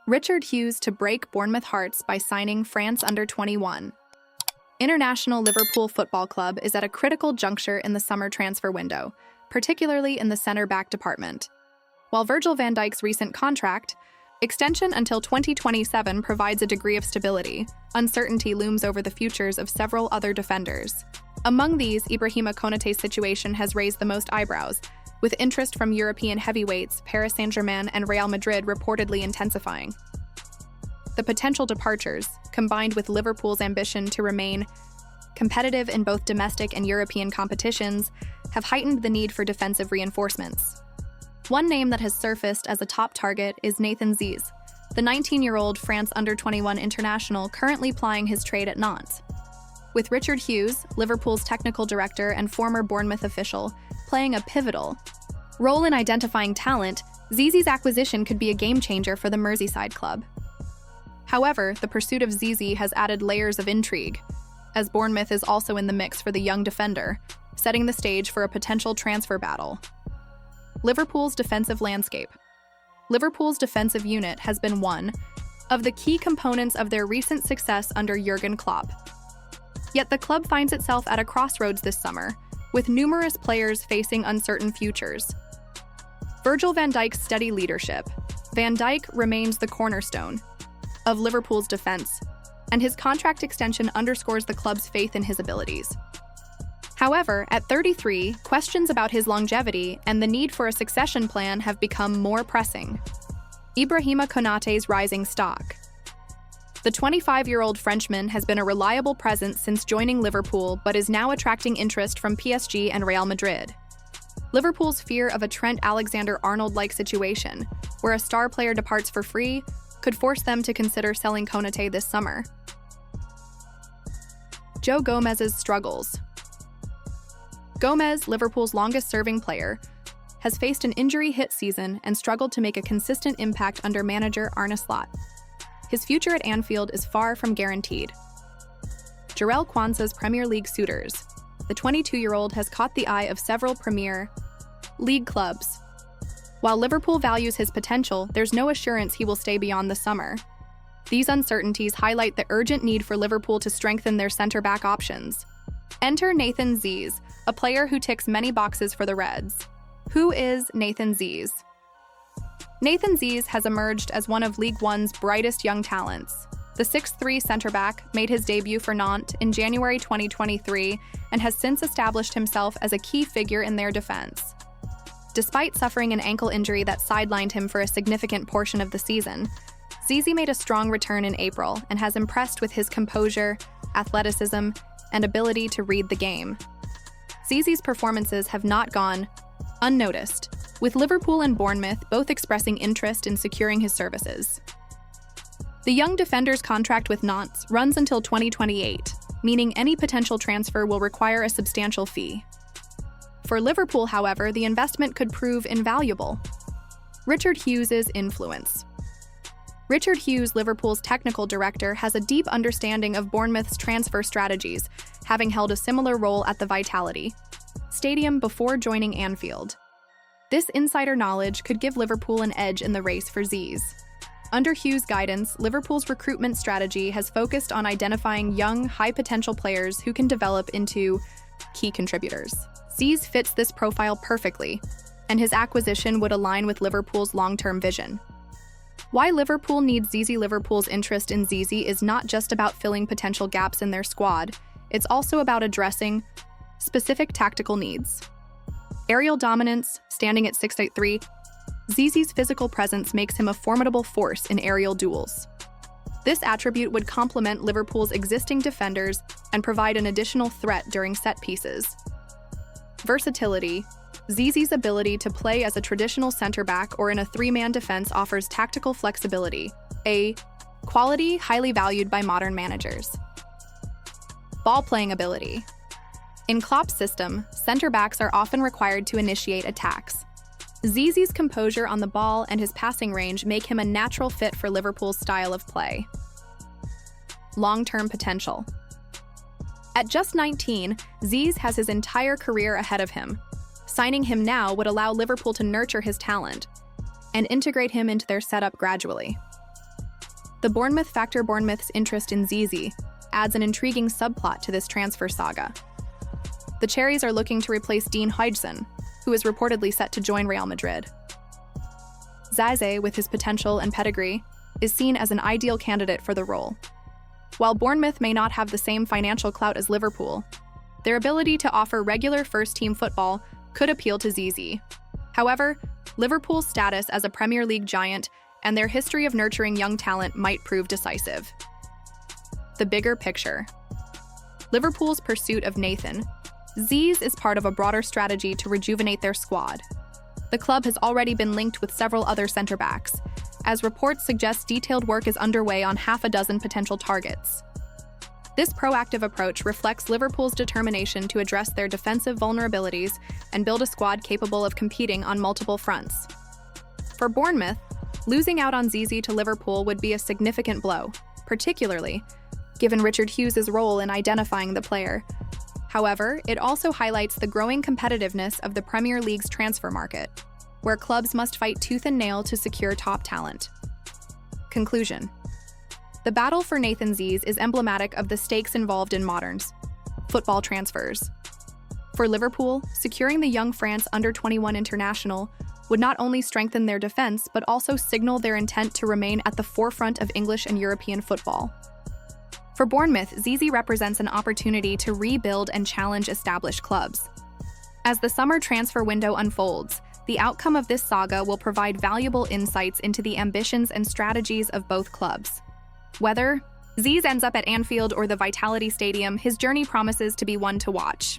Richard Hughes to break Bournemouth hearts by signing France under-21. International Liverpool Football Club is at a critical juncture in the summer transfer window, particularly in the centre-back department. While Virgil van Dijk's recent contract extension until 2027 provides a degree of stability, uncertainty looms over the futures of several other defenders. Among these, Idrissa Konate's situation has raised the most eyebrows, with interest from European heavyweights Paris Saint-Germain and Real Madrid reportedly intensifying. The potential departures, combined with Liverpool's ambition to remain competitive in both domestic and European competitions, have heightened the need for defensive reinforcements. One name that has surfaced as a top target is Nathan Zeze, the 19-year-old France under-21 international currently plying his trade at Nantes. With Richard Hughes, Liverpool's technical director and former Bournemouth official, playing a pivotal role in identifying talent, Zeze's acquisition could be a game-changer for the Merseyside club. However, the pursuit of Zeze has added layers of intrigue, as Bournemouth is also in the mix for the young defender, setting the stage for a potential transfer battle. Liverpool's defensive landscape. Liverpool's defensive unit has been one of the key components of their recent success under Jurgen Klopp. Yet the club finds itself at a crossroads this summer, with numerous players facing uncertain futures. Virgil van Dijk's steady leadership. Van Dijk remains the cornerstone of Liverpool's defense, and his contract extension underscores the club's faith in his abilities. However, at 33, questions about his longevity and the need for a succession plan have become more pressing. Idrissa Konate's rising stock. The 25-year-old Frenchman has been a reliable presence since joining Liverpool but is now attracting interest from PSG and Real Madrid. Liverpool's fear of a Trent Alexander-Arnold-like situation, where a star player departs for free, could force them to consider selling Konate this summer. Joe Gomez's struggles. Gomez, Liverpool's longest-serving player, has faced an injury-hit season and struggled to make a consistent impact under manager Arne Slot. His future at Anfield is far from guaranteed. Jarell Quansah's Premier League suitors. The 22-year-old has caught the eye of several Premier League clubs. While Liverpool values his potential, there's no assurance he will stay beyond the summer. These uncertainties highlight the urgent need for Liverpool to strengthen their centre-back options. Enter Nathan Zeze, a player who ticks many boxes for the Reds. Who is Nathan Zeze? Nathan Zeze has emerged as one of Ligue 1's brightest young talents. The 6'3" centre-back made his debut for Nantes in January 2023 and has since established himself as a key figure in their defense. Despite suffering an ankle injury that sidelined him for a significant portion of the season, Zeze made a strong return in April and has impressed with his composure, athleticism, and ability to read the game. Zeze's performances have not gone unnoticed, with Liverpool and Bournemouth both expressing interest in securing his services. The young defender's contract with Nantes runs until 2028, meaning any potential transfer will require a substantial fee. For Liverpool, however, the investment could prove invaluable. Richard Hughes's influence. Richard Hughes, Liverpool's technical director, has a deep understanding of Bournemouth's transfer strategies, having held a similar role at the Vitality Stadium before joining Anfield. This insider knowledge could give Liverpool an edge in the race for Zeze. Under Hughes' guidance, Liverpool's recruitment strategy has focused on identifying young, high-potential players who can develop into key contributors. Zeze fits this profile perfectly, and his acquisition would align with Liverpool's long-term vision. Why Liverpool needs Zeze. Liverpool's interest in Zeze is not just about filling potential gaps in their squad, it's also about addressing specific tactical needs. Aerial dominance, standing at 6'3", Zeze's physical presence makes him a formidable force in aerial duels. This attribute would complement Liverpool's existing defenders and provide an additional threat during set pieces. Versatility. Zeze's ability to play as a traditional centre-back or in a three-man defense offers tactical flexibility, a quality highly valued by modern managers. Ball-playing ability. In Klopp's system, centre-backs are often required to initiate attacks. Zeze's composure on the ball and his passing range make him a natural fit for Liverpool's style of play. Long-term potential. At just 19, Zeze has his entire career ahead of him. Signing him now would allow Liverpool to nurture his talent and integrate him into their setup gradually. The Bournemouth Factor Bournemouth's interest in Zeze adds an intriguing subplot to this transfer saga. The Cherries are looking to replace Dean Huijsen, who is reportedly set to join Real Madrid. Zeze, with his potential and pedigree, is seen as an ideal candidate for the role. While Bournemouth may not have the same financial clout as Liverpool, their ability to offer regular first-team football could appeal to Zeze. However, Liverpool's status as a Premier League giant and their history of nurturing young talent might prove decisive. The bigger picture. Liverpool's pursuit of Nathan Zeze is part of a broader strategy to rejuvenate their squad. The club has already been linked with several other centre-backs, as reports suggest detailed work is underway on half a dozen potential targets. This proactive approach reflects Liverpool's determination to address their defensive vulnerabilities and build a squad capable of competing on multiple fronts. For Bournemouth, losing out on Zeze to Liverpool would be a significant blow, particularly given Richard Hughes' role in identifying the player. However, it also highlights the growing competitiveness of the Premier League's transfer market, where clubs must fight tooth and nail to secure top talent. Conclusion. The battle for Nathan Zeze is emblematic of the stakes involved in modern football transfers. For Liverpool, securing the young France under-21 international would not only strengthen their defense but also signal their intent to remain at the forefront of English and European football. For Bournemouth, Zeze represents an opportunity to rebuild and challenge established clubs. As the summer transfer window unfolds, the outcome of this saga will provide valuable insights into the ambitions and strategies of both clubs. Whether Zeze ends up at Anfield or the Vitality Stadium, his journey promises to be one to watch.